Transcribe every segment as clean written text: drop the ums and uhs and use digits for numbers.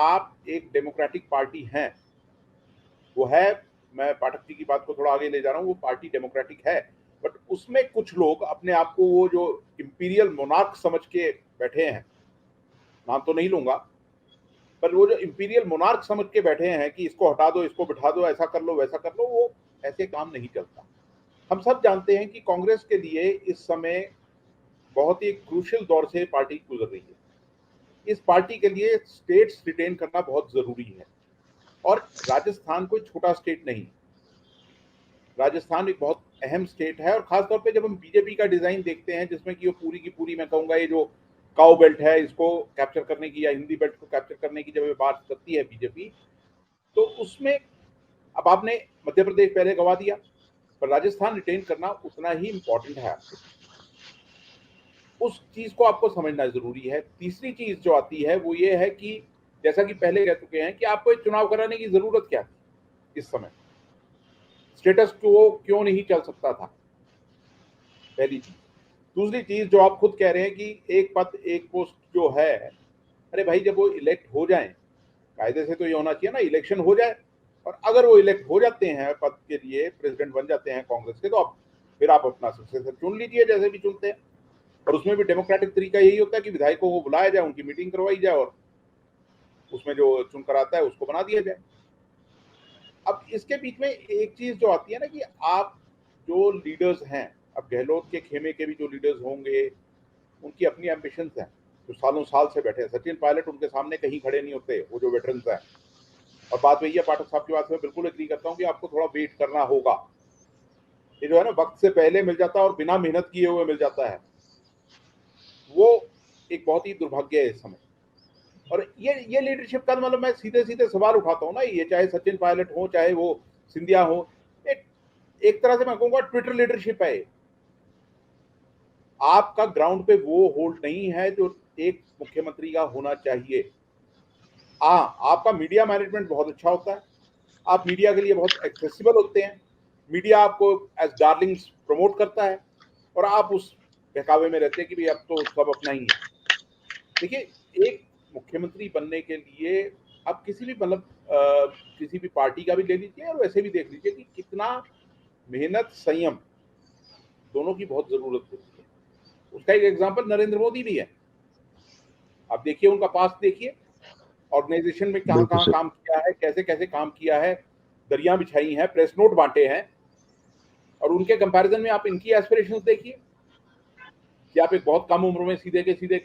आप एक democratic party हैं, वो है, मैं पाठक जी की बात को थोड़ा आगे ले जा रहा हूँ, वो पार्टी डेमोक्रेटिक है, बट उसमें कुछ लोग अपने आप को वो जो इंपीरियल मोनार्क समझ के बैठे हैं, नाम तो नहीं लूंगा, पर वो जो इंपीरियल मोनार्क समझ के बैठे हैं कि इसको हटा दो, इसको बिठा दो, ऐसा कर लो, वैसा कर लो, वो ऐसे काम नहीं चलता। हम सब जानते हैं कि कांग्रेस के लिए इस समय बहुत ही क्रूशियल दौर से पार्टी गुजर रही है। इस पार्टी के लिए स्टेट्स रिटेन करना बहुत जरूरी है, और राजस्थान कोई छोटा स्टेट नहीं, राजस्थान एक बहुत अहम स्टेट है। और खासतौर पे जब हम बीजेपी का डिजाइन देखते हैं, जिसमें कि वो पूरी की पूरी, मैं कहूंगा, ये जो काउ बेल्ट है इसको कैप्चर करने की, या हिंदी बेल्ट को कैप्चर करने की जब ये बात करती है बीजेपी, तो उसमें अब आपने मध्य प्रदेश पहले गवा दिया, पर राजस्थान रिटेन करना उतना ही इंपॉर्टेंट है आपके, उस चीज को आपको समझना जरूरी है। तीसरी चीज जो आती है वो ये है कि जैसा कि पहले कह चुके हैं कि आपको एक चुनाव कराने की जरूरत क्या थी, इस समय स्टेटस क्वो क्यों नहीं चल सकता था, पहली चीज। दूसरी चीज जो आप खुद कह रहे हैं कि एक पद एक पोस्ट जो है, अरे भाई जब वो इलेक्ट हो जाए, कायदे से तो ये होना चाहिए ना, इलेक्शन हो जाए, और अगर वो इलेक्ट हो जाते हैं पद के लिए, प्रेसिडेंट बन जाते हैं कांग्रेस के, तो आप फिर आप अपना सक्सेसर चुन लीजिए जैसे भी चुनते हैं। और उसमें भी डेमोक्रेटिक तरीका यही होता है कि विधायकों को बुलाया जाए, उनकी मीटिंग करवाई जाए, और उसमें जो चुन कर आता है उसको बना दिया जाए। अब इसके बीच में एक चीज जो आती है ना, कि आप जो लीडर्स हैं, अब गहलोत के खेमे के भी जो लीडर्स होंगे, उनकी अपनी एम्बिशंस हैं, जो सालों साल से बैठे हैं। सचिन पायलट उनके सामने कहीं खड़े नहीं होते, वो जो वेटरन्स हैं। और बात वही है, पाठक साहब की बात से मैं बिल्कुल एग्री करता हूँ कि आपको थोड़ा वेट करना होगा। ये जो है ना, वक्त से पहले मिल जाता है और बिना मेहनत किए हुए मिल जाता है, वो एक बहुत ही दुर्भाग्य है इस समय। और ये लीडरशिप का मतलब, मैं सीधे सीधे सवाल उठाता हूँ ना, ये चाहे सचिन पायलट हो, चाहे वो सिंधिया हो, एक तरह से मैं कहूंगा ट्विटर लीडरशिप है। आपका ग्राउंड पे वो होल्ड नहीं है जो एक मुख्यमंत्री का होना चाहिए। आपका मीडिया मैनेजमेंट बहुत अच्छा होता है, आप मीडिया के लिए बहुत एक्सेसिबल होते हैं, मीडिया आपको एज डार्लिंग्स प्रमोट करता है, और आप उस बहकावे में रहते हैं कि भाई अब तो सब अपना ही है। देखिए, एक मुख्यमंत्री बनने के लिए आप किसी भी मतलब किसी भी पार्टी का भी ले लीजिए, और वैसे भी देख लीजिए कि कितना मेहनत, संयम, दोनों की बहुत जरूरत होती है। उसका एक एग्जाम्पल नरेंद्र मोदी भी है। आप देखिए, उनका पास्ट देखिए, ऑर्गेनाइजेशन में कहाँ कहाँ काम किया है, कैसे कैसे काम किया है, दरिया बिछाई हैं, प्रेस नोट बांटे हैं, और उनके कंपैरिजन में आप इनकी एस्पिरेशंस देखिए कि आप एक बहुत कम उम्र में सीधे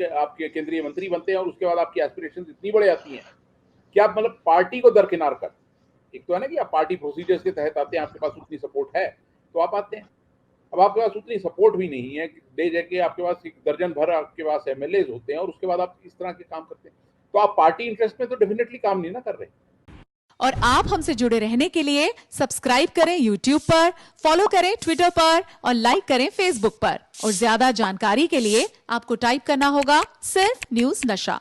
आपके केंद्रीय मंत्री बनते हैं, और उसके बाद आपकी एस्पिरेशंस इतनी बड़े आती हैं कि आप मतलब पार्टी को दरकिनार कर, एक तो है ना कि आप पार्टी प्रोसीजर्स के तहत आते हैं, आपके पास उतनी सपोर्ट है तो आप आते हैं। अब आपके पास उतनी सपोर्ट भी नहीं है, ले जाके आपके पास एक दर्जन भर आपके पास एमएलए होते हैं, और उसके बाद आप इस तरह के काम करते हैं, तो आप पार्टी इंटरेस्ट में तो डेफिनेटली काम नहीं ना कर रहे। और आप हमसे जुड़े रहने के लिए सब्सक्राइब करें YouTube पर, फॉलो करें ट्विटर पर, और लाइक करें Facebook पर। और ज्यादा जानकारी के लिए आपको टाइप करना होगा सिर्फ न्यूज नशा।